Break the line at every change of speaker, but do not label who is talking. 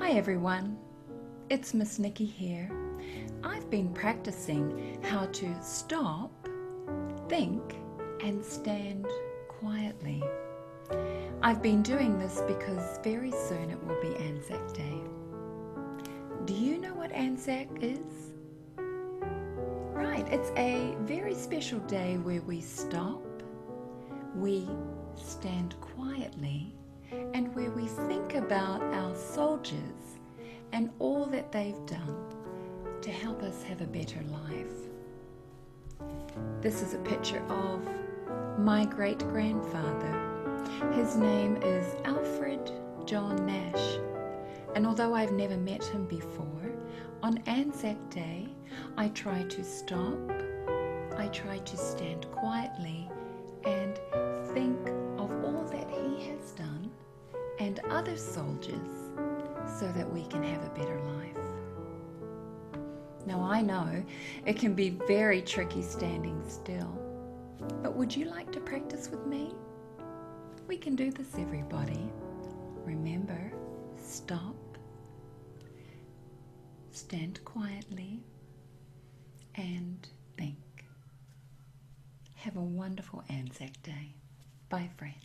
Hi everyone, it's Miss Nicky here. I've been practicing how to stop, think and stand quietly. I've been doing this because very soon it will be ANZAC Day. Do you know what ANZAC is? Right, it's a very special day where we stop, we stand quietly, and where we think about our soldiers and all that they've done to help us have a better life. This is a picture of my great-grandfather. His name is Alfred John Nash, and although I've never met him before, on ANZAC Day I try to stop, I try to stand quietly and think of all that he has done and other soldiers so that we can have a better life. Now I know it can be very tricky standing still, but would you like to practice with me? We can do this, everybody. Remember, stop, stand quietly, and think. Have a wonderful ANZAC Day. Bye, friends.